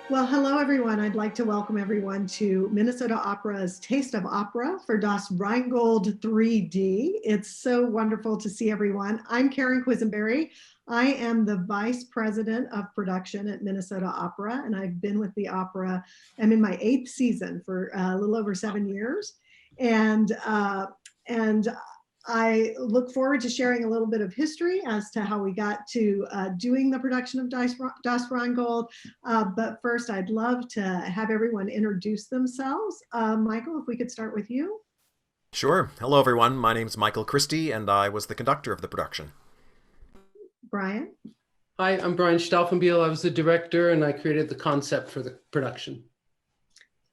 Well, hello, everyone. I'd like to welcome everyone to Minnesota Opera's Taste of Opera for Das Rheingold 3D. It's so wonderful to see everyone. I'm Kerry Quisenberry. I am the Vice President of Production at Minnesota Opera, and I've been with the opera. I'm in my 8th season for a little over 7 years. And I look forward to sharing a little bit of history as to how we got to doing the production of Das Rheingold. But first, I'd love to have everyone introduce themselves. Michael, if we could start with you. Sure. Hello, everyone. My name's Michael Christie, and I was the conductor of the production. Brian. Hi, I'm Brian Staufenbiel. I was the director and I created the concept for the production.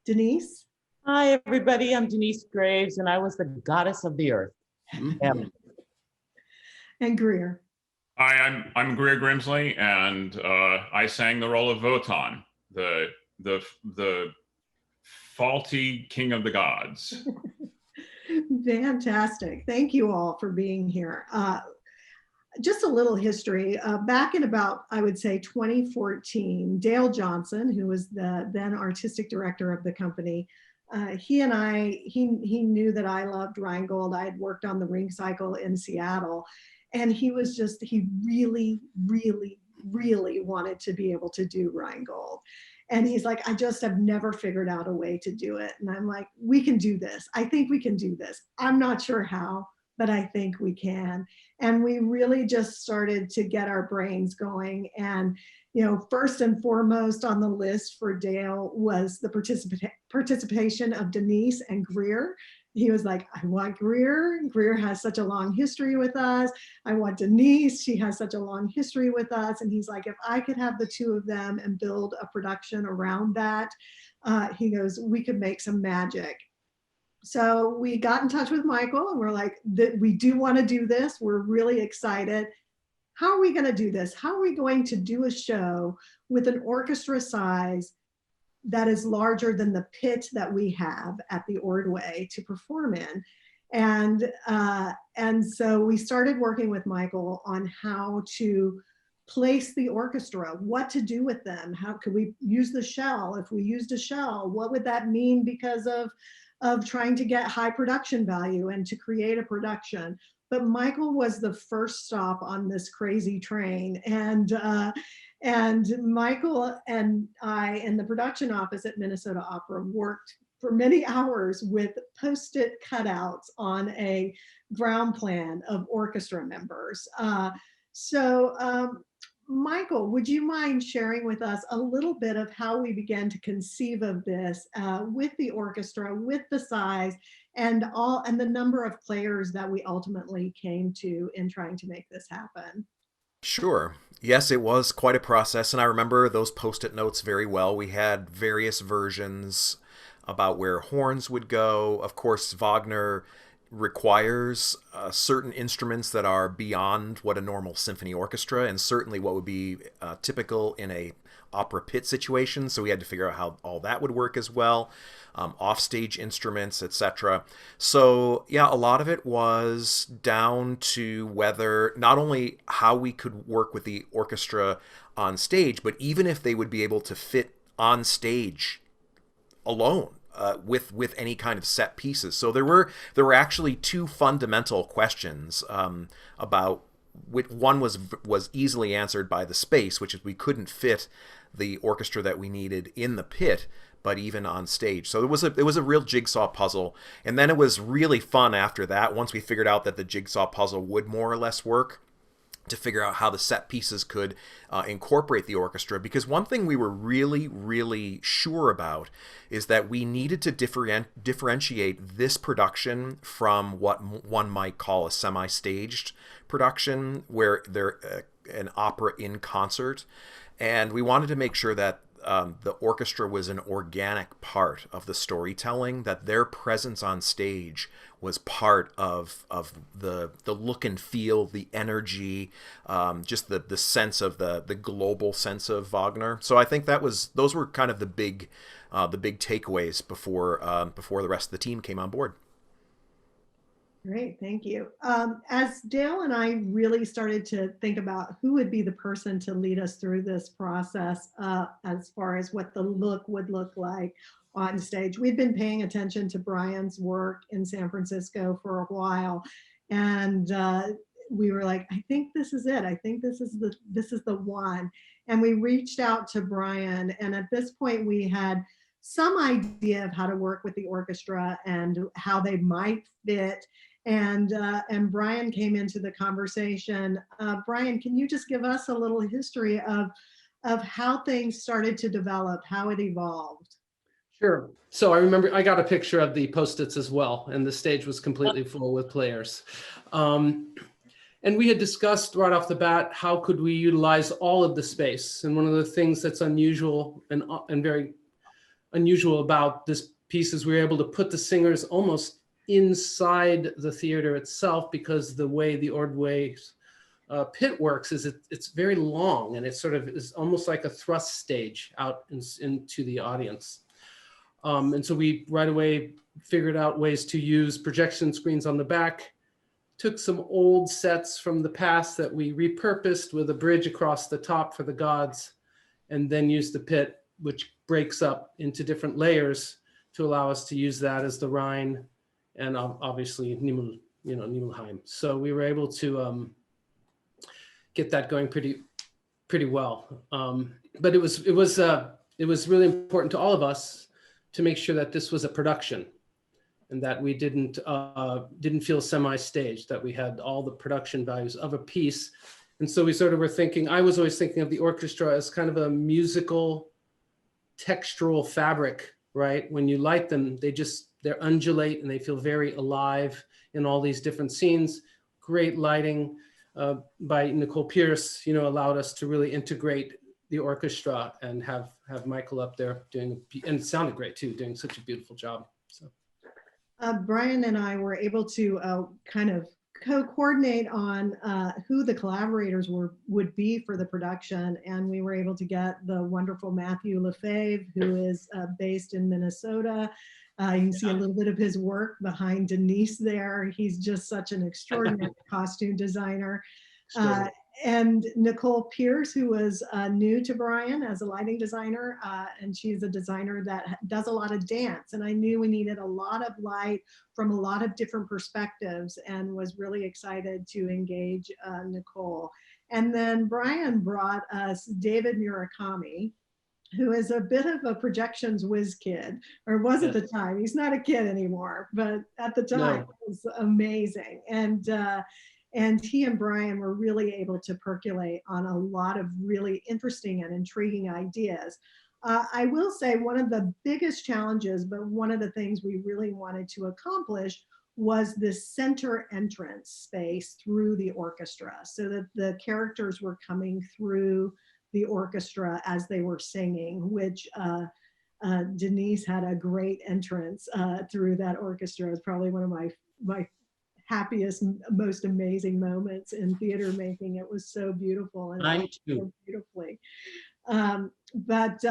Denyce. Hi, everybody. I'm Denyce Graves, and I was the goddess of the earth. And Greer. Hi, I'm Greer Grimsley, and I sang the role of Wotan, the faulty king of the gods. Fantastic. Thank you all for being here. Just a little history. Back in about, I would say, 2014, Dale Johnson, who was the then artistic director of the company, he knew that I loved Rheingold. I had worked on the Ring Cycle in Seattle, and he really, really, really wanted to be able to do Rheingold. And he's like, I just have never figured out a way to do it. And I'm like, we can do this. I think we can do this. I'm not sure how, but I think we can. And we really just started to get our brains going. And first and foremost on the list for Dale was the participation of Denyce and Greer. He was like, I want Greer. Greer has such a long history with us. I want Denyce. She has such a long history with us. And he's like, if I could have the two of them and build a production around that, he goes, we could make some magic. So we got in touch with Michael and we're like, we do want to do this. We're really excited. How are we going to do this? How are we going to do a show with an orchestra size that is larger than the pit that we have at the Ordway to perform in? And so we started working with Michael on how to place the orchestra, what to do with them. How could we use the shell? If we used a shell, what would that mean because of trying to get high production value and to create a production? But Michael was the first stop on this crazy train. And Michael and I in the production office at Minnesota Opera worked for many hours with Post-it cutouts on a ground plan of orchestra members. Michael, would you mind sharing with us a little bit of how we began to conceive of this with the orchestra, with the size, and the number of players that we ultimately came to in trying to make this happen? Sure. Yes, it was quite a process, and I remember those post-it notes very well. We had various versions about where horns would go. Of course, Wagner requires certain instruments that are beyond what a normal symphony orchestra, and certainly what would be typical in a opera pit situation. So we had to figure out how all that would work as well, offstage instruments, etc. So yeah, a lot of it was down to whether not only how we could work with the orchestra on stage, but even if they would be able to fit on stage alone. With any kind of set pieces. So there were actually two fundamental questions about which one was easily answered by the space, which is we couldn't fit the orchestra that we needed in the pit, but even on stage. So it was a real jigsaw puzzle, and then it was really fun after that. Once we figured out that the jigsaw puzzle would more or less work, to figure out how the set pieces could incorporate the orchestra, because one thing we were really, really sure about is that we needed to differentiate this production from what one might call a semi-staged production, where they're an opera in concert, and we wanted to make sure that the orchestra was an organic part of the storytelling, that their presence on stage was part of the look and feel, the energy, just the sense of the global sense of Wagner. So I think those were kind of the big takeaways before the rest of the team came on board. Great, thank you. As Dale and I really started to think about who would be the person to lead us through this process, as far as what the look would look like on stage, we've been paying attention to Brian's work in San Francisco for a while, and we were like, I think this is it. I think this is the one. And we reached out to Brian, and at this point we had some idea of how to work with the orchestra and how they might fit. And Brian came into the conversation. Brian, can you just give us a little history of how things started to develop, how it evolved? Sure. So I remember I got a picture of the Post-its as well, and the stage was completely full with players. And we had discussed right off the bat, how could we utilize all of the space? And one of the things that's unusual and very unusual about this piece is we were able to put the singers almost inside the theater itself, because the way the Ordway's pit works is it's very long, and it sort of is almost like a thrust stage out into the audience. And so we right away figured out ways to use projection screens on the back, took some old sets from the past that we repurposed with a bridge across the top for the gods, and then used the pit, which breaks up into different layers to allow us to use that as the Rhine and obviously Nibelheim. So we were able to get that going pretty well. But it was really important to all of us to make sure that this was a production, and that we didn't feel semi-staged, that we had all the production values of a piece. And so we sort of were thinking, I was always thinking of the orchestra as kind of a musical textural fabric, right? When you light them, they undulate and they feel very alive in all these different scenes. Great lighting by Nicole Pierce, allowed us to really integrate the orchestra and have Michael up there and it sounded great too, doing such a beautiful job. So Brian and I were able to kind of co-coordinate on who the collaborators would be for the production, and we were able to get the wonderful Matthew Lefebvre, who is based in Minnesota. You can see a little bit of his work behind Denyce there. He's just such an extraordinary costume designer. And Nicole Pierce, who was new to Brian as a lighting designer, and she's a designer that does a lot of dance. And I knew we needed a lot of light from a lot of different perspectives, and was really excited to engage Nicole. And then Brian brought us David Murakami, who is a bit of a projections whiz kid, or was at the time. He's not a kid anymore, but at the time it was amazing. And he and Brian were really able to percolate on a lot of really interesting and intriguing ideas. I will say one of the biggest challenges, but one of the things we really wanted to accomplish, was this center entrance space through the orchestra, so that the characters were coming through the orchestra as they were singing, which Denyce had a great entrance through that orchestra. It's probably one of my happiest, most amazing moments in theater making. It was so beautiful and so beautifully. But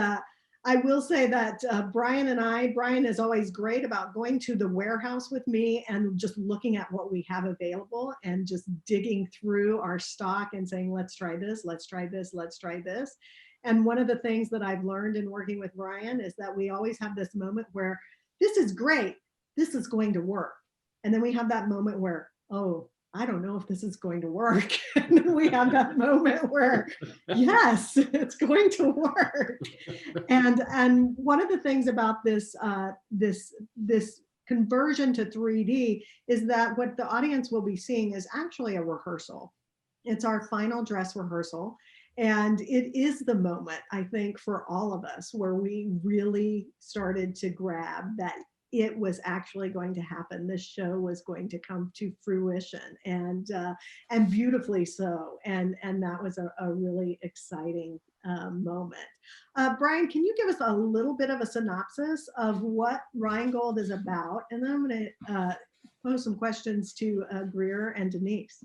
I will say that Brian is always great about going to the warehouse with me and just looking at what we have available and just digging through our stock and saying, let's try this, let's try this, let's try this. And one of the things that I've learned in working with Brian is that we always have this moment where this is great, this is going to work. And then we have that moment where, oh, I don't know if this is going to work. And then we have that moment where, yes, it's going to work. And one of the things about this conversion to 3D is that what the audience will be seeing is actually a rehearsal. It's our final dress rehearsal. And it is the moment, I think, for all of us where we really started to grab that it was actually going to happen. This show was going to come to fruition, and beautifully so. And that was a really exciting moment. Brian, can you give us a little bit of a synopsis of what Rheingold is about? And then I'm going to pose some questions to Greer and Denyce.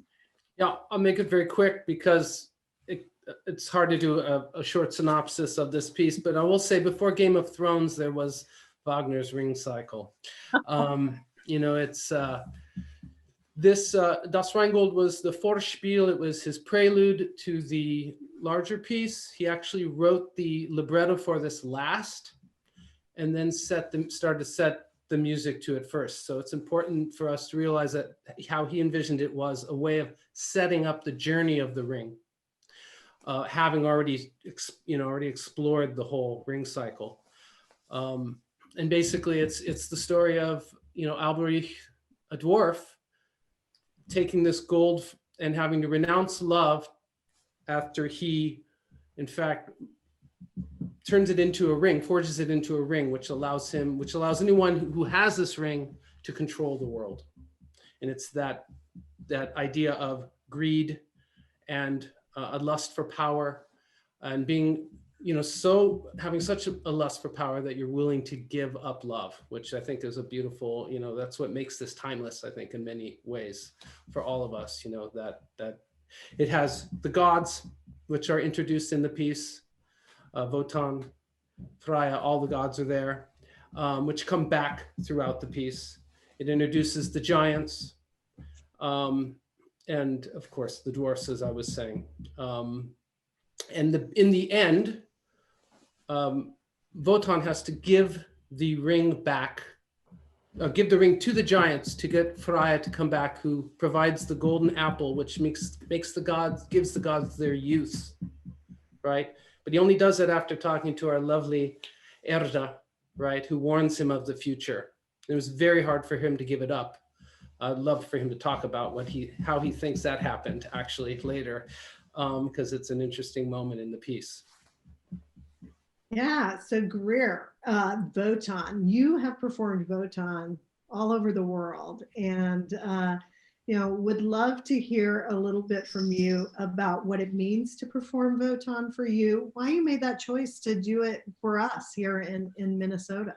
Yeah, I'll make it very quick because it's hard to do a short synopsis of this piece. But I will say, before Game of Thrones, there was Wagner's Ring Cycle. It's This Das Rheingold was the Vorspiel. It was his prelude to the larger piece. He actually wrote the libretto for this last, and then started to set the music to it first. So it's important for us to realize that how he envisioned it was a way of setting up the journey of the ring, having already explored the whole ring cycle. And basically, it's the story of Alberich, a dwarf, taking this gold and having to renounce love after he, in fact, turns it into a ring, forges it into a ring, which allows anyone who has this ring to control the world. And it's that idea of greed and a lust for power, and being, having such a lust for power that you're willing to give up love, which I think is a beautiful, that's what makes this timeless, I think, in many ways for all of us, that it has the gods, which are introduced in the piece, Wotan, Freya, all the gods are there, which come back throughout the piece. It introduces the giants, and of course the dwarfs, as I was saying. And in the end, Wotan has to give the ring back, give the ring to the giants to get Freya to come back, who provides the golden apple, which gives the gods their youth, right? But he only does it after talking to our lovely Erda, right, who warns him of the future. It was very hard for him to give it up. I'd love for him to talk about how he thinks that happened actually later, because it's an interesting moment in the piece. Yeah, so Greer, Wotan, you have performed Wotan all over the world, and would love to hear a little bit from you about what it means to perform Wotan for you, why you made that choice to do it for us here in Minnesota.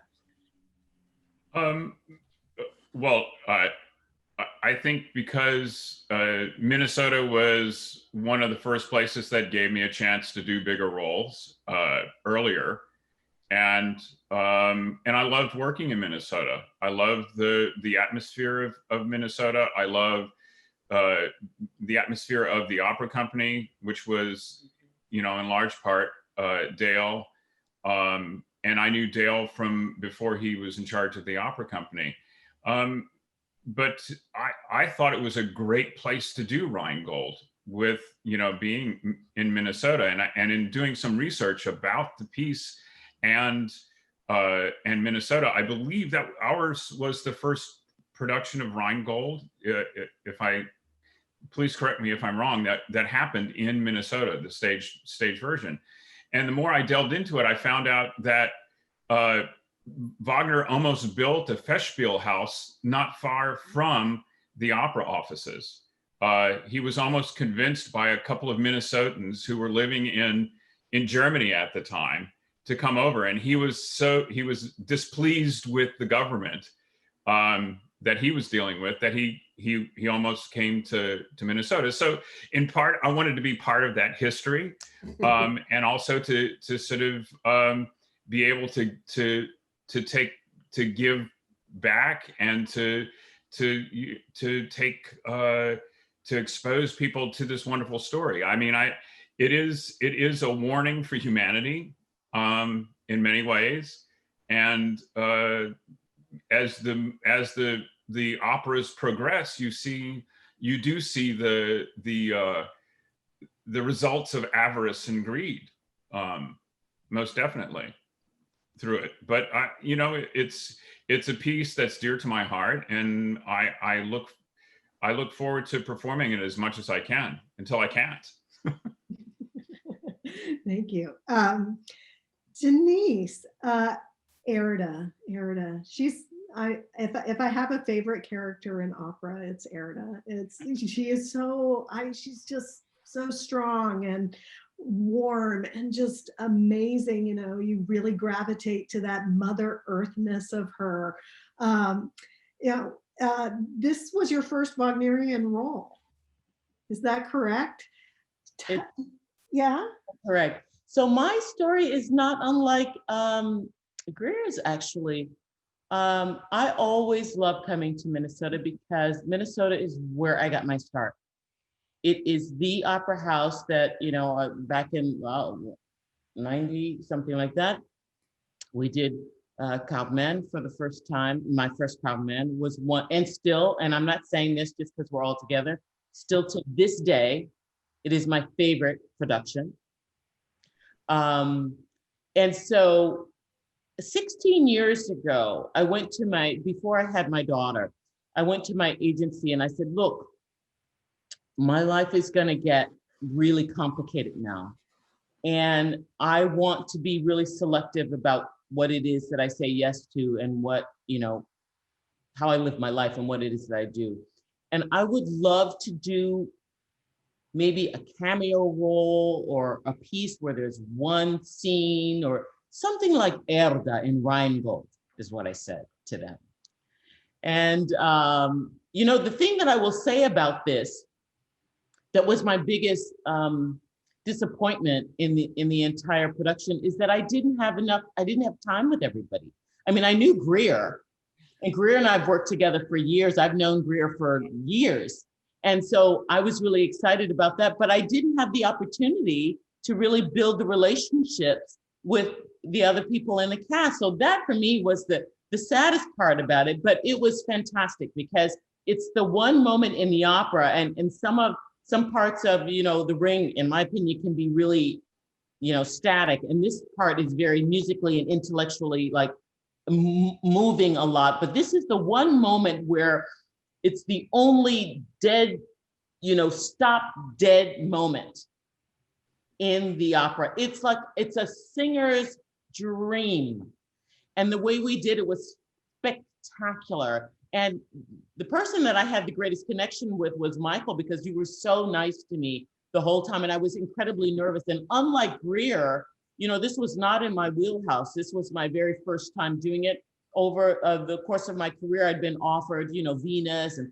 Well, I think because Minnesota was one of the first places that gave me a chance to do bigger roles earlier, and I loved working in Minnesota. I loved the atmosphere of Minnesota. I love the atmosphere of the opera company, which was, in large part Dale, and I knew Dale from before he was in charge of the opera company. But I thought it was a great place to do Rheingold, with being in Minnesota, and in doing some research about the piece and Minnesota. I believe that ours was the first production of Rheingold. Please correct me if I'm wrong. That happened in Minnesota, the stage version. And the more I delved into it, I found out that Wagner almost built a Festspiel house not far from the opera offices. He was almost convinced by a couple of Minnesotans who were living in Germany at the time to come over, and he was displeased with the government that he was dealing with, that he almost came to Minnesota. So in part, I wanted to be part of that history, and also to sort of be able to give back, and to expose people to this wonderful story. I mean, it is a warning for humanity in many ways, and as the operas progress, you do see the results of avarice and greed, most definitely, through it. But it's a piece that's dear to my heart, and I look forward to performing it as much as I can until I can't. Thank you. Denyce, Erda. She's if I have a favorite character in opera, it's Erda. She's just so strong and warm and just amazing. You really gravitate to that Mother Earthness of her. This was your first Wagnerian role. Is that correct? Yeah. Correct. So my story is not unlike Greer's, actually. I always love coming to Minnesota because Minnesota is where I got my start. It is the opera house that, you know, back in 90, something like that, we did Carmen for the first time. My first Carmen was one, and still, and I'm not saying this just because we're all together, still to this day, it is my favorite production. And so 16 years ago, I went to before I had my daughter, I went to my agency and I said, look, my life is going to get really complicated now. And I want to be really selective about what it is that I say yes to and what, you know, how I live my life and what it is that I do. And I would love to do maybe a cameo role or a piece where there's one scene or something like Erda in Rheingold is what I said to them. And, you know, the thing that I will say about this, that was my biggest disappointment in the entire production is that I didn't have time with everybody. I mean, I knew Greer, and Greer and I have worked together for years. I've known Greer for years. And so I was really excited about that, but I didn't have the opportunity to really build the relationships with the other people in the cast. So that for me was the saddest part about it, but it was fantastic because it's the one moment in the opera, and some parts of, you know, the Ring, in my opinion, can be really, you know, static. And this part is very musically and intellectually like moving a lot. But this is the one moment where it's the only dead, you know, stop dead moment in the opera. It's like, it's a singer's dream. And the way we did it was spectacular. And the person that I had the greatest connection with was Michael, because you were so nice to me the whole time. And I was incredibly nervous. And unlike Greer, you know, this was not in my wheelhouse. This was my very first time doing it. Over the course of my career, I'd been offered, you know, Venus and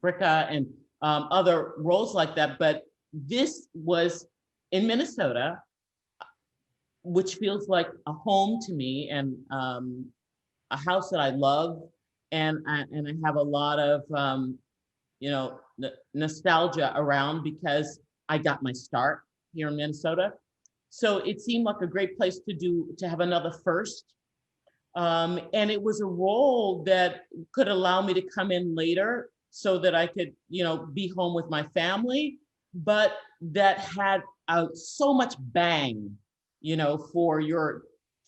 Fricka and other roles like that. But this was in Minnesota, which feels like a home to me, and a house that I love. And I have a lot of, you know, nostalgia around because I got my start here in Minnesota. So it seemed like a great place to have another first. And it was a role that could allow me to come in later so that I could, you know, be home with my family, but that had so much bang, you know, for your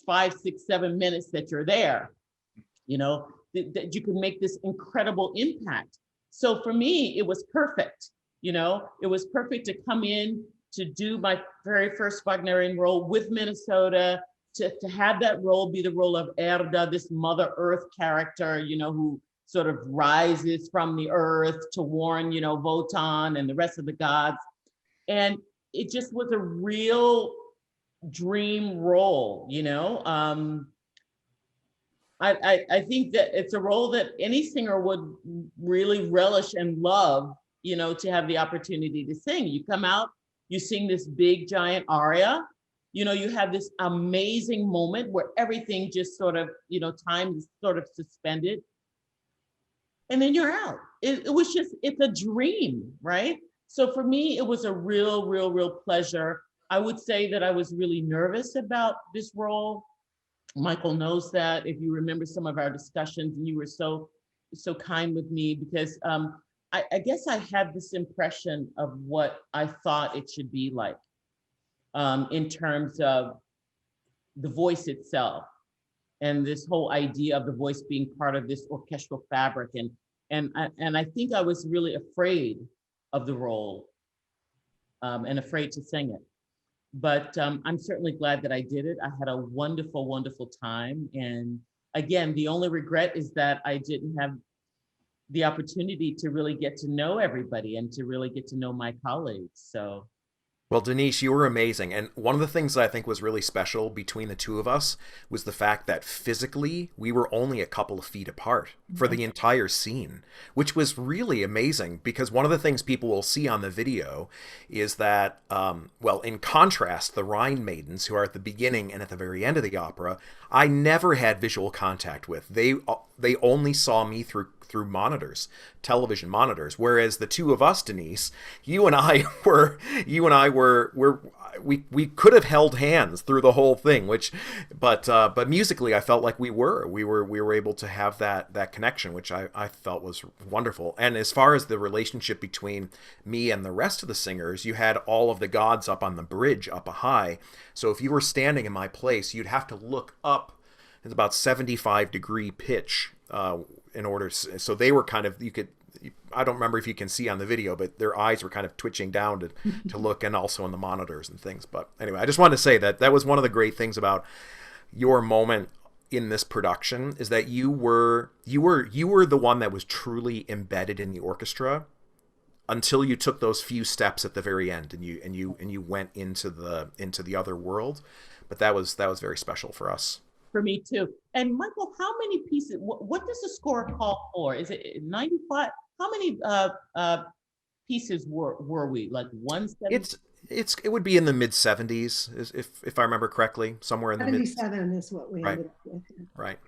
5, 6, 7 minutes that you're there, you know, that you can make this incredible impact. So for me, it was perfect. You know, it was perfect to come in to do my very first Wagnerian role with Minnesota, to have that role be the role of Erda, this Mother Earth character, you know, who sort of rises from the earth to warn, you know, Wotan and the rest of the gods. And it just was a real dream role, you know. I think that it's a role that any singer would really relish and love, you know, to have the opportunity to sing. You come out, you sing this big giant aria, you know, you have this amazing moment where everything just sort of, you know, time is sort of suspended. And then you're out. It was just, it's a dream, right? So for me, it was a real pleasure. I would say that I was really nervous about this role. Michael knows that. If you remember some of our discussions, and you were so kind with me, because I guess I had this impression of what I thought it should be like in terms of the voice itself, and this whole idea of the voice being part of this orchestral fabric. And I think I was really afraid of the role and afraid to sing it. But I'm certainly glad that I did it. I had a wonderful time. And again, the only regret is that I didn't have the opportunity to really get to know everybody and to really get to know my colleagues. So Well, Denyce, you were amazing. And one of the things that I think was really special between the two of us was the fact that physically we were only a couple of feet apart for the entire scene, which was really amazing because one of the things people will see on the video is that, well, in contrast, the Rhine maidens who are at the beginning and at the very end of the opera, I never had visual contact with. They only saw me through monitors, television monitors, whereas the two of us, Denyce, you and I we could have held hands through the whole thing, but musically I felt like we were able to have that connection, which I felt was wonderful. And as far as the relationship between me and the rest of the singers, you had all of the gods up on the bridge up high, so if you were standing in my place, you'd have to look up. It's about 75-degree pitch in order, so they were kind of, I don't remember if you can see on the video, but their eyes were kind of twitching down to look, and also on the monitors and things. But anyway, I just wanted to say that was one of the great things about your moment in this production, is that you were the one that was truly embedded in the orchestra until you took those few steps at the very end and you went into the other world. But that was very special for us. For me too. And Michael, how many pieces, what does the score call for? Is it 95? How many pieces were we? Like 170? It would be in the mid 70s, if I remember correctly, somewhere in the mid. 77 is what we ended up with. Right.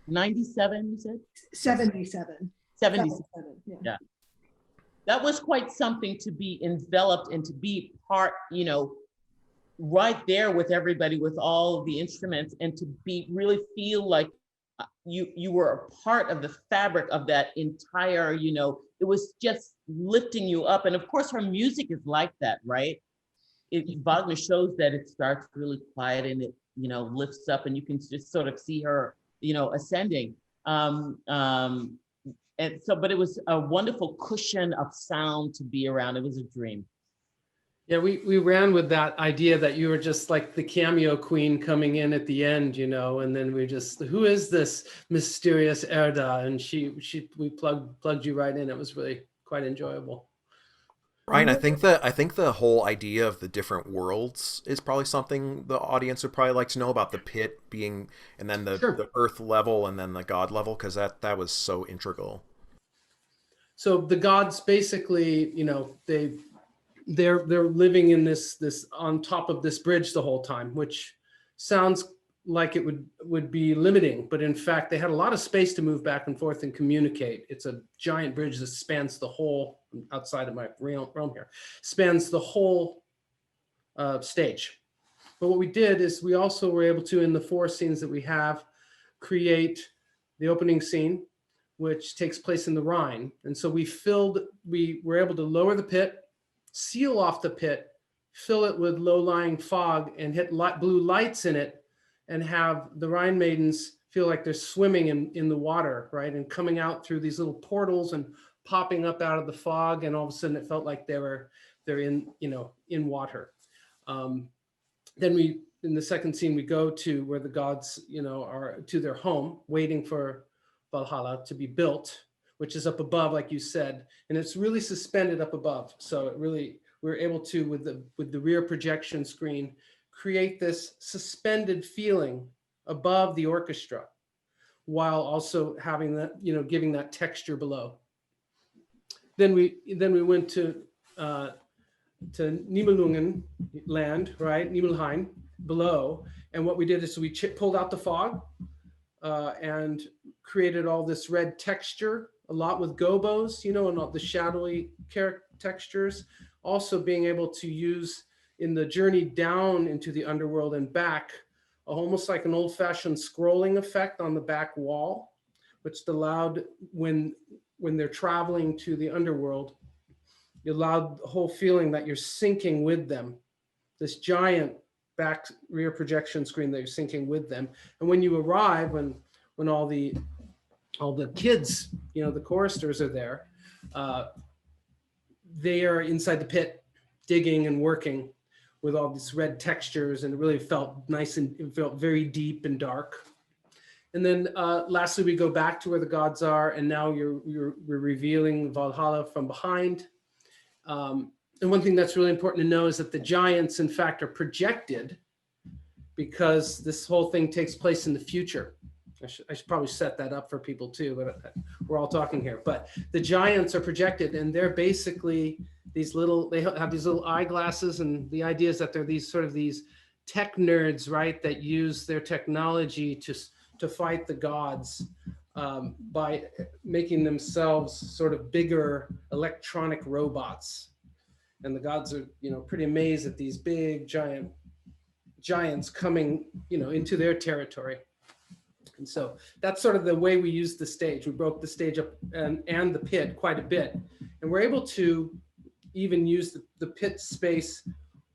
97, you said? 77. 77. Yeah. That was quite something to be enveloped and to be part, right there with everybody, with all the instruments, and to really feel like you were a part of the fabric of that entire, it was just lifting you up. And of course, her music is like that, right? Wagner shows that it starts really quiet and it, lifts up, and you can just sort of see her, ascending. And so, but it was a wonderful cushion of sound to be around. It was a dream. Yeah, we ran with that idea that you were just like the cameo queen coming in at the end, and then we just, who is this mysterious Erda? And we plugged you right in. It was really quite enjoyable. Ryan, I think the whole idea of the different worlds is probably something the audience would probably like to know about, the pit being, and then the earth level, and then the god level, because that was so integral. So the gods basically, they're living in this on top of this bridge the whole time, which sounds like it would be limiting, but in fact they had a lot of space to move back and forth and communicate. It's a giant bridge that spans the whole, outside of my realm here, spans the whole stage. But what we did is we also were able to, in the 4 scenes that we have, create the opening scene, which takes place in the Rhine. And so we were able to lower the pit, seal off the pit, fill it with low-lying fog, and hit blue lights in it, and have the Rhine maidens feel like they're swimming in the water, right? And coming out through these little portals and popping up out of the fog, and all of a sudden it felt like they're in water. Then in the second scene, we go to where the gods, are to their home, waiting for Valhalla to be built, which is up above, like you said, and it's really suspended up above. So we're able to, with the rear projection screen, create this suspended feeling above the orchestra, while also having that, giving that texture below. Then we went to Nibelungen land, right, Nibelheim below, and what we did is we pulled out the fog and created all this red texture, a lot with gobos, and all the shadowy textures. Also being able to use, in the journey down into the underworld and back, almost like an old-fashioned scrolling effect on the back wall, which allowed, when they're traveling to the underworld, you allowed the whole feeling that you're syncing with them, this giant back rear projection screen that you're syncing with them. And when you arrive, when all the kids, the choristers are there, they are inside the pit digging and working with all these red textures, and it really felt nice, and it felt very deep and dark. And then lastly, we go back to where the gods are, and now we're revealing Valhalla from behind. And one thing that's really important to know is that the giants, in fact, are projected because this whole thing takes place in the future. I should probably set that up for people too, but we're all talking here. But the giants are projected, and they're basically these little, they have these little eyeglasses, and the idea is that they're these sort of these tech nerds, right, that use their technology to fight the gods by making themselves sort of bigger electronic robots. And the gods are, pretty amazed at these big giants coming, into their territory. And so that's sort of the way we used the stage. We broke the stage up and the pit quite a bit. And we're able to even use the pit space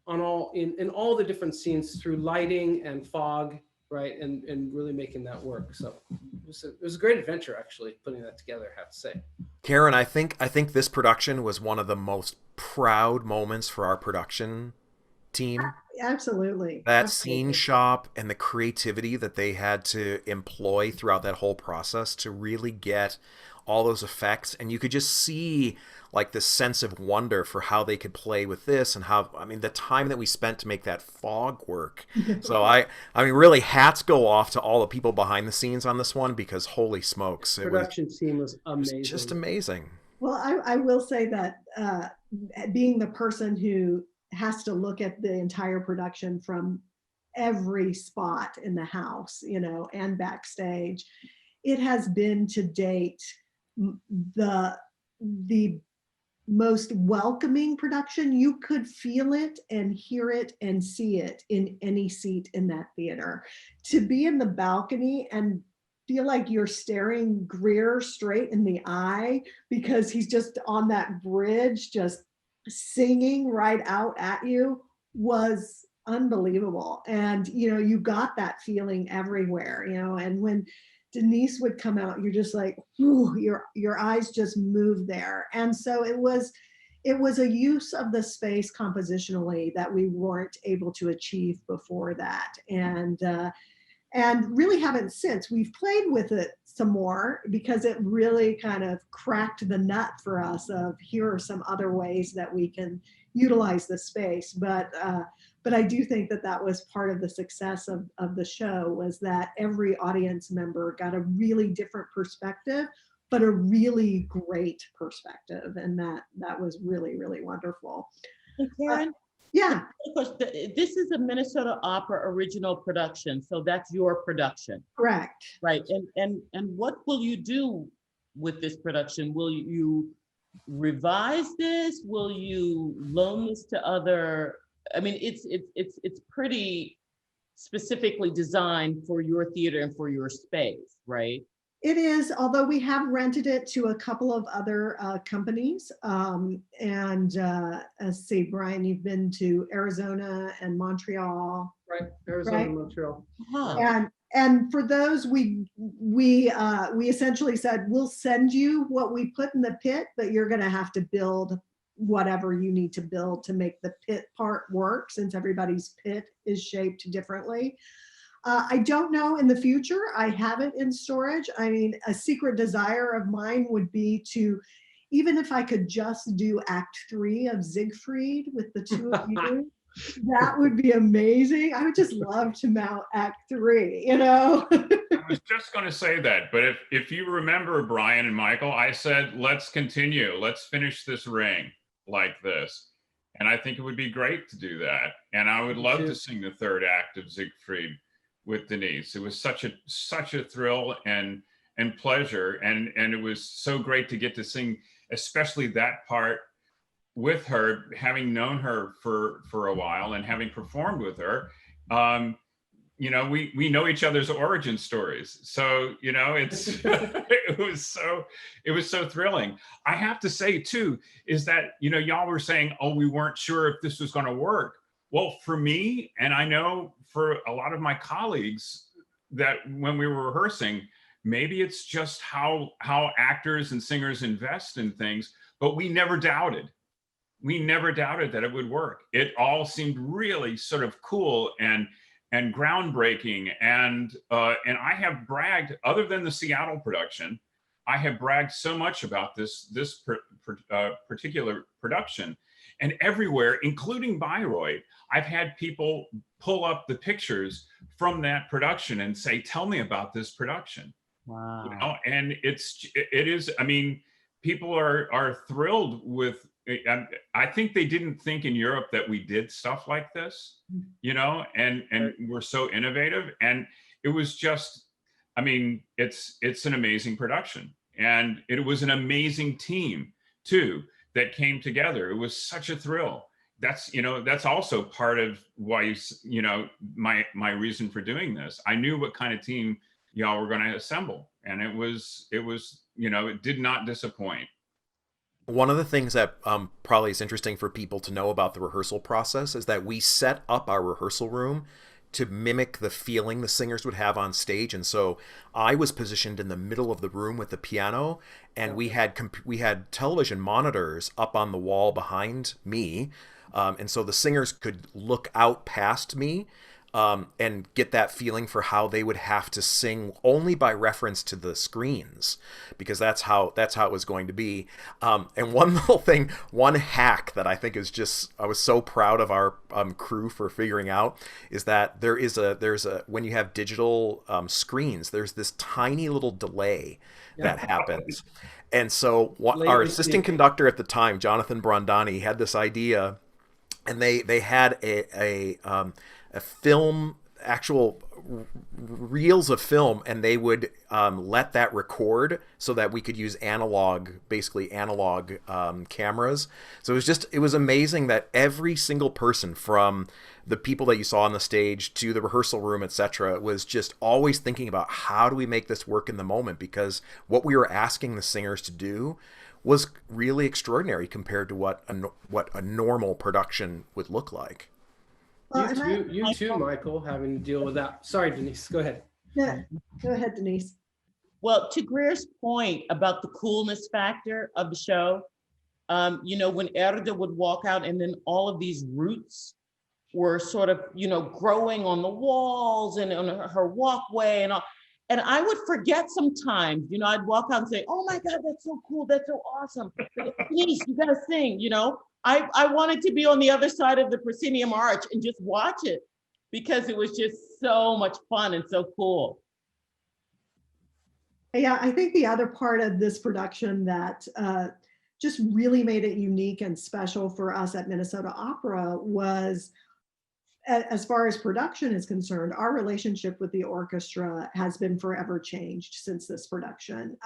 on in all the different scenes through lighting and fog, right? And really making that work. So it was a great adventure, actually, putting that together, I have to say. Karen, I think this production was one of the most proud moments for our production team. Absolutely. That Absolutely. scene shop and the creativity that they had to employ throughout that whole process to really get all those effects. And you could just see like this sense of wonder for how they could play with this and how, the time that we spent to make that fog work. So really hats go off to all the people behind the scenes on this one, because holy smokes. Production team was amazing. It was just amazing. Well, I will say that being the person who has to look at the entire production from every spot in the house, and backstage, it has been to date the most welcoming production. You could feel it and hear it and see it in any seat in that theater. To be in the balcony and feel like you're staring Greer straight in the eye because he's just on that bridge, just singing right out at you, was unbelievable. And you got that feeling everywhere, and when Denyce would come out, you're just like, ooh, your eyes just moved there. And so it was a use of the space compositionally that we weren't able to achieve before that, and really haven't since. We've played with it some more because it really kind of cracked the nut for us of, here are some other ways that we can utilize the space. But I do think that was part of the success of the show, was that every audience member got a really different perspective, but a really great perspective. And that was really, really wonderful. Hey, Karen? Yeah. This is a Minnesota Opera original production, so that's your production. Correct. Right. And what will you do with this production? Will you revise this? Will you loan this to other? It's pretty specifically designed for your theater and for your space, right? It is, although we have rented it to a couple of other companies. Let's see, Brian, you've been to Arizona and Montreal. Right, Arizona and Montreal. Uh-huh. And for those, we essentially said, we'll send you what we put in the pit, but you're going to have to build whatever you need to build to make the pit part work, since everybody's pit is shaped differently. I don't know in the future. I have it in storage. A secret desire of mine would be to, even if I could just do Act 3 of Siegfried with the two of you, that would be amazing. I would just love to mount Act 3, I was just going to say that, but if you remember, Brian and Michael, I said, let's continue. Let's finish this ring like this. And I think it would be great to do that. And I would love to sing the third act of Siegfried with Denyce. It was such a thrill and pleasure, and it was so great to get to sing, especially that part with her, having known her for a while and having performed with her. We know each other's origin stories, so it's it was so thrilling. I have to say too is that y'all were saying, oh, we weren't sure if this was going to work. Well, for me, and I know for a lot of my colleagues, that when we were rehearsing, maybe it's just how actors and singers invest in things, but we never doubted. We never doubted that it would work. It all seemed really sort of cool and groundbreaking. And I have bragged, other than the Seattle production, I have bragged so much about this particular production. And everywhere, including Bayreuth, I've had people pull up the pictures from that production and say, tell me about this production. Wow. You know, and it is, I mean, people are thrilled with, I think they didn't think in Europe that we did stuff like this, you know, and we're so innovative. And it was just, I mean, it's an amazing production. And it was an amazing team too that came together. It was such a thrill. That's, you know, that's also part of why, you know, my reason for doing this. I knew what kind of team y'all were going to assemble, and it was, you know, it did not disappoint. One of the things that probably is interesting for people to know about the rehearsal process is that we set up our rehearsal room to mimic the feeling the singers would have on stage. And so I was positioned in the middle of the room with the piano, and we had television monitors up on the wall behind me. And so the singers could look out past me and get that feeling for how they would have to sing only by reference to the screens, because that's how it was going to be. And one little thing, one hack that I think is just, I was so proud of our crew for figuring out, is that there's a when you have digital screens, there's this tiny little delay that happens. And so our assistant conductor at the time, Jonathan Brondani, had this idea, and they had a film, actual reels of film, and they would let that record so that we could use analog cameras. So it was amazing that every single person, from the people that you saw on the stage to the rehearsal room, etc., was just always thinking about how do we make this work in the moment, because what we were asking the singers to do was really extraordinary compared to what a normal production would look like. You too, Michael, having to deal with that. Sorry, Denyce, go ahead. Yeah, go ahead, Denyce. Well, to Greer's point about the coolness factor of the show, you know, when Erda would walk out and then all of these roots were sort of, you know, growing on the walls and on her walkway and all. And I would forget sometimes, you know, I'd walk out and say, oh my God, that's so cool. That's so awesome. Please, you gotta sing, you know. I wanted to be on the other side of the proscenium arch and just watch it, because it was just so much fun and so cool. Yeah, I think the other part of this production that just really made it unique and special for us at Minnesota Opera was, as far as production is concerned, our relationship with the orchestra has been forever changed since this production.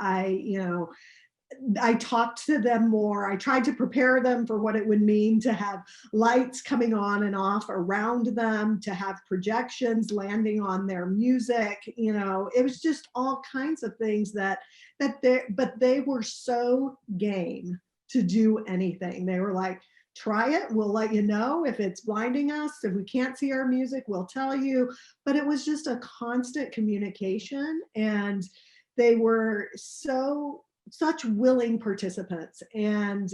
I talked to them more. I tried to prepare them for what it would mean to have lights coming on and off around them, to have projections landing on their music. You know, it was just all kinds of things but they were so game to do anything. They were like, try it, we'll let you know if it's blinding us. If we can't see our music, we'll tell you. But it was just a constant communication, and they were such willing participants. And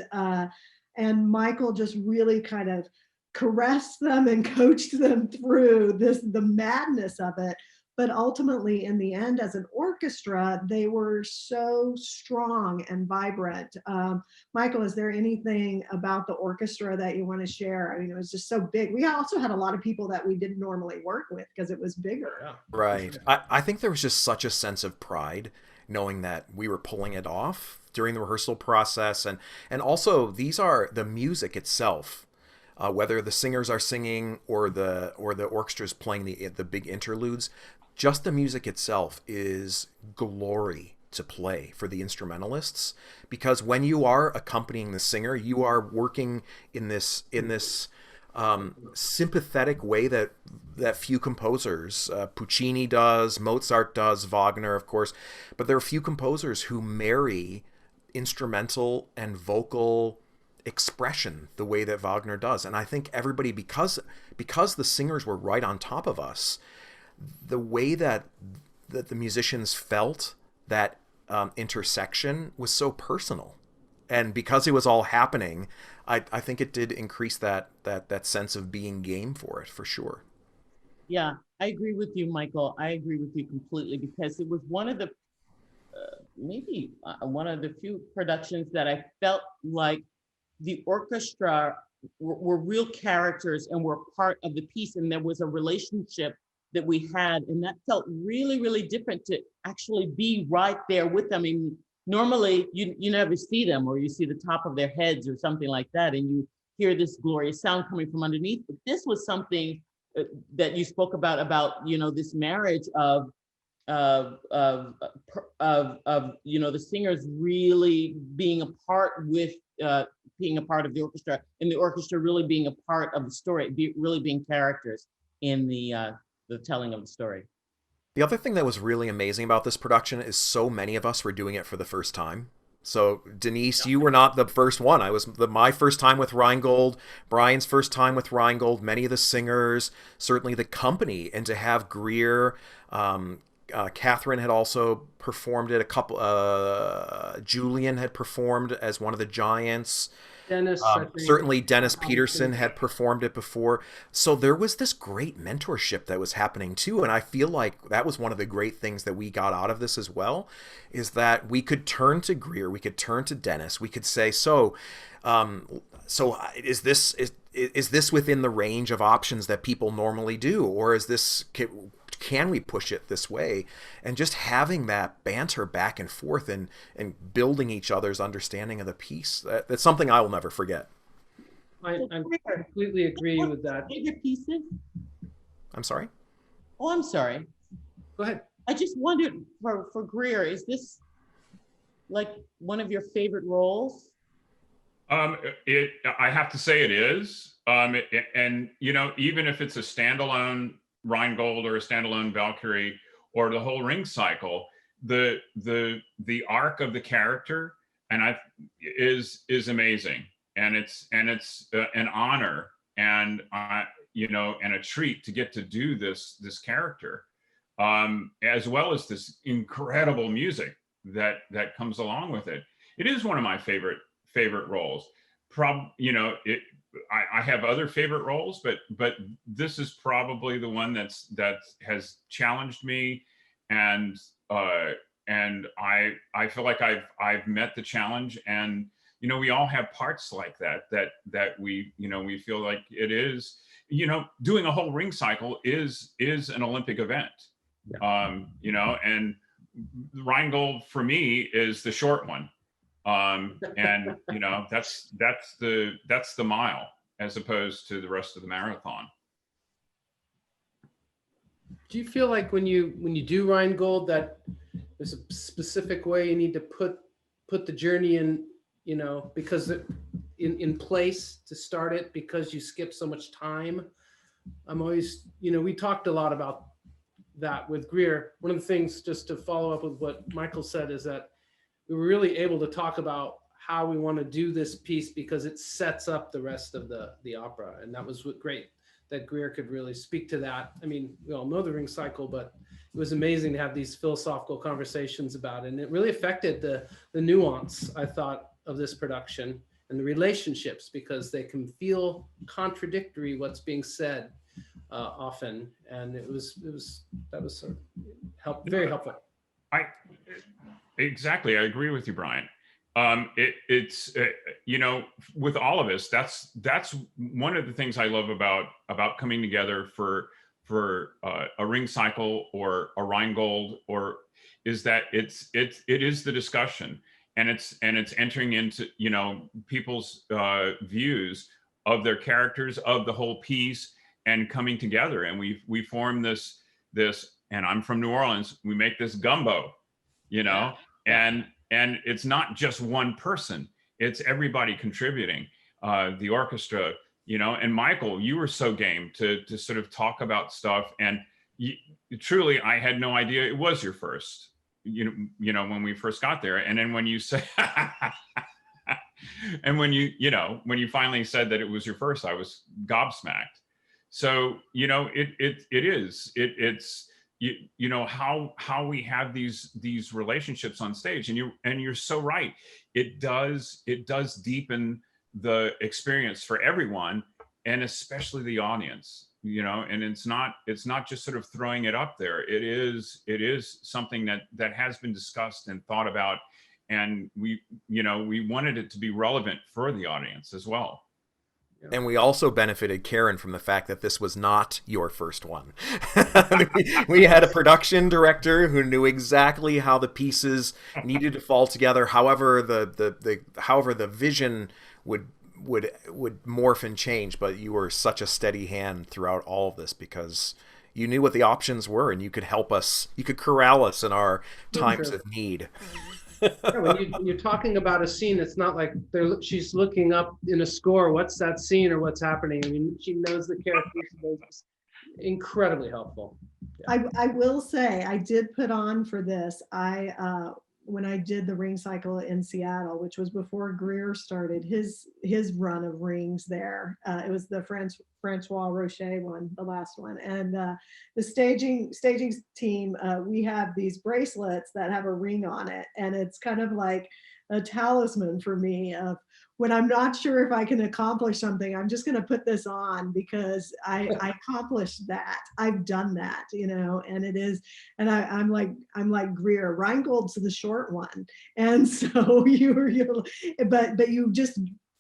Michael just really kind of caressed them and coached them through the madness of it. But ultimately, in the end, as an orchestra, they were so strong and vibrant. Michael, is there anything about the orchestra that you want to share? I mean, it was just so big. We also had a lot of people that we didn't normally work with because it was bigger. Yeah. Right. I think there was just such a sense of pride knowing that we were pulling it off during the rehearsal process. And also, these are the music itself. Whether the singers are singing or the orchestra is playing the big interludes, just the music itself is glory to play for the instrumentalists, because when you are accompanying the singer, you are working in this sympathetic way that few composers, Puccini does, Mozart does, Wagner, of course, but there are few composers who marry instrumental and vocal expression the way that Wagner does. And I think everybody, because the singers were right on top of us, the way that the musicians felt that intersection was so personal. And because it was all happening, I think it did increase that sense of being game for it, for sure. Yeah, I agree with you, Michael. I agree with you completely, because it was one of the maybe one of the few productions that I felt like the orchestra were real characters and were part of the piece, and there was a relationship that we had, and that felt really, really different to actually be right there with them. I mean, normally you never see them, or you see the top of their heads or something like that, and you hear this glorious sound coming from underneath. But this was something that you spoke about, you know, this marriage of you know, the singers really being a part with being a part of the orchestra, and the orchestra really being a part of the story, really being characters in the telling of the story. The other thing that was really amazing about this production is so many of us were doing it for the first time. So Denyce, you were not the first one. I was my first time with Rheingold, Brian's first time with Rheingold, many of the singers, certainly the company, and to have Greer, Catherine had also performed it. A couple, Julian had performed as one of the giants. Denyce, Certainly Denyce Peterson had performed it before. So there was this great mentorship that was happening too. And I feel like that was one of the great things that we got out of this as well, is that we could turn to Greer, we could turn to Denyce, we could say, so is this within the range of options that people normally do? Or is this, can we push it this way? And just having that banter back and forth and building each other's understanding of the piece, that's something I will never forget. I completely agree with that. Favorite pieces? I'm sorry? Oh, I'm sorry. Go ahead. I just wondered for Greer, is this like one of your favorite roles? I have to say it is. And you know, even if it's a standalone Rheingold or a standalone Valkyrie or the whole ring cycle, the arc of the character is amazing, and it's an honor and you know, and a treat to get to do this character, as well as this incredible music that comes along with it. It is one of my favorite roles. You know, I have other favorite roles, but this is probably the one that has challenged me, and I feel like I've met the challenge. And you know, we all have parts like that we, you know, we feel like it is, you know, doing a whole ring cycle is an Olympic event. Yeah. You know, and Rheingold for me is the short one. And you know, that's the mile as opposed to the rest of the marathon. Do you feel like when you do Rheingold that there's a specific way you need to put the journey in, you know, because in place to start it, because you skip so much time? I'm always, you know, we talked a lot about that with Greer. One of the things, just to follow up with what Michael said, is that we were really able to talk about how we want to do this piece because it sets up the rest of the opera. And that was great that Greer could really speak to that. I mean, we all know the ring cycle, but it was amazing to have these philosophical conversations about it. And it really affected the nuance, I thought, of this production and the relationships, because they can feel contradictory what's being said often. And that was sort of very helpful. Exactly. I agree with you, Brian. It's you know, with all of us, that's one of the things I love about coming together for a ring cycle or a Rheingold, or is that it is the discussion, and it's entering into, you know, people's views of their characters, of the whole piece, and coming together. And we form this, and I'm from New Orleans, we make this gumbo, you know. Yeah. And it's not just one person, it's everybody contributing, the orchestra, you know. And Michael, you were so game to sort of talk about stuff, and truly, I had no idea it was your first, you know, when we first got there. And then when you say, and when you finally said that it was your first, I was gobsmacked. So, you know, it's you know how we have these relationships on stage, and you're so right. It does deepen the experience for everyone, and especially the audience, you know. And it's not just sort of throwing it up there. It is something that has been discussed and thought about, and we wanted it to be relevant for the audience as well. And we also benefited, Karen, from the fact that this was not your first one. We had a production director who knew exactly how the pieces needed to fall together. However, the vision would morph and change. But you were such a steady hand throughout all of this because you knew what the options were, and you could help us. You could corral us in our times of need. Yeah, when you're talking about a scene, it's not like she's looking up in a score, what's that scene or what's happening. I mean, she knows the characters. It's incredibly helpful. Yeah. I will say, I did put on for this, when I did the ring cycle in Seattle, which was before Greer started his run of rings there. It was the Francois Rocher one, the last one. And the staging team, we have these bracelets that have a ring on it. And it's kind of like a talisman for me of when I'm not sure if I can accomplish something, I'm just going to put this on because I accomplished that. I've done that, and it is, and I'm like Greer. Rheingold's the short one. And so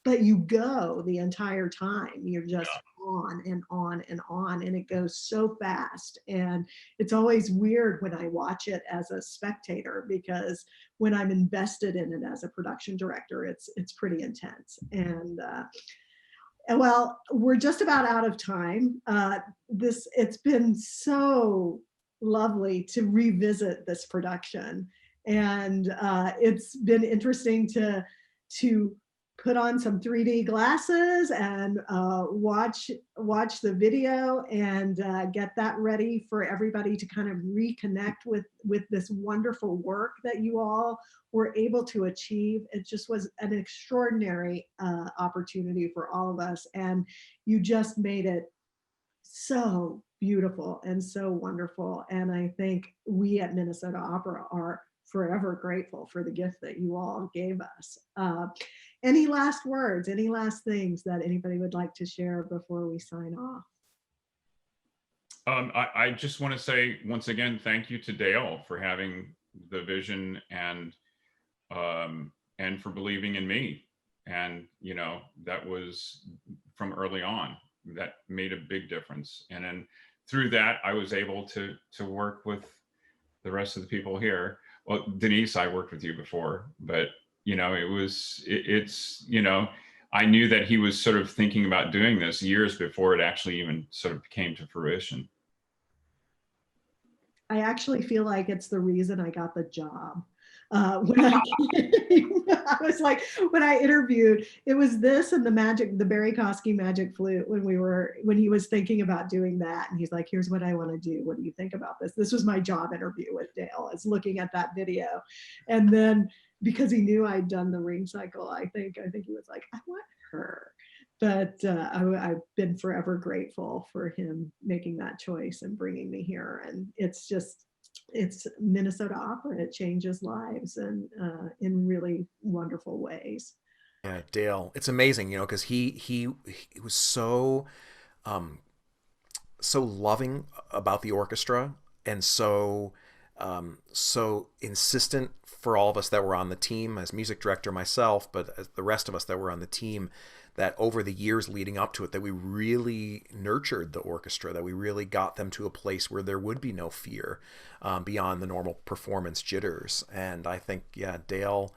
but you go the entire time. You're just on and on and on, and it goes so fast. And it's always weird when I watch it as a spectator, because when I'm invested in it as a production director, it's pretty intense. And well, we're just about out of time. It's been so lovely to revisit this production, and it's been interesting to put on some 3D glasses and watch the video and get that ready for everybody to kind of reconnect with this wonderful work that you all were able to achieve. It just was an extraordinary opportunity for all of us, and you just made it so beautiful and so wonderful. And I think we at Minnesota Opera are forever grateful for the gift that you all gave us. Any last words, any last things that anybody would like to share before we sign off? I just want to say once again, thank you to Dale for having the vision and for believing in me. And, that was from early on, that made a big difference. And then through that, I was able to work with the rest of the people here. Well, Denyce, I worked with you before, but I knew that he was sort of thinking about doing this years before it actually even sort of came to fruition. I actually feel like it's the reason I got the job. I was like, when I interviewed, it was this and the Barry Kosky magic flute when he was thinking about doing that. And he's like, here's what I want to do. What do you think about this? This was my job interview with Dale, is looking at that video. And then because he knew I'd done the ring cycle, I think he was like, I want her. But I've been forever grateful for him making that choice and bringing me here. And it's Minnesota Opera. It changes lives and in really wonderful ways. Yeah, Dale, it's amazing, because he was so loving about the orchestra, and so insistent for all of us that were on the team, as music director myself, but as the rest of us that were on the team, that over the years leading up to it, that we really nurtured the orchestra, that we really got them to a place where there would be no fear beyond the normal performance jitters. And I think, Dale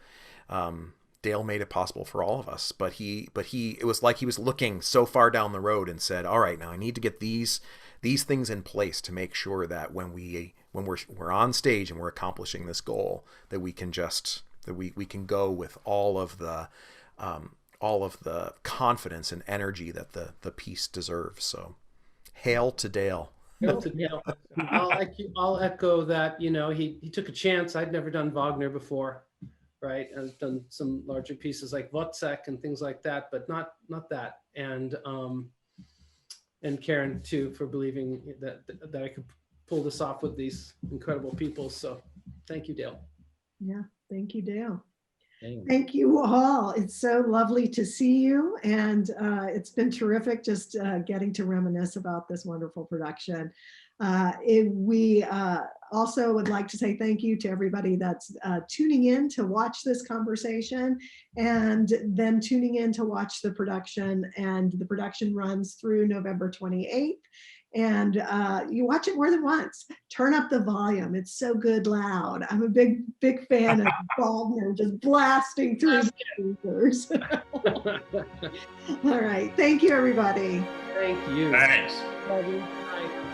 made it possible for all of us. But it was like he was looking so far down the road and said, all right, now I need to get these things in place to make sure that when we're on stage and we're accomplishing this goal, that we can go with all of the confidence and energy that the piece deserves. So, hail to Dale. Hail to Dale. I'll echo that. He took a chance. I'd never done Wagner before, right? I've done some larger pieces like Wozzeck and things like that, but not that. And Karen too, for believing that I could pull this off with these incredible people. So, thank you, Dale. Yeah, thank you, Dale. Thank you all. It's so lovely to see you, and it's been terrific just getting to reminisce about this wonderful production. We also would like to say thank you to everybody that's tuning in to watch this conversation and then tuning in to watch the production. And the production runs through November 28th. And you watch it more than once. Turn up the volume. It's so good loud. I'm a big fan of Waldner just blasting through the speakers. All right. Thank you, everybody. Thank you. Thanks. Bye.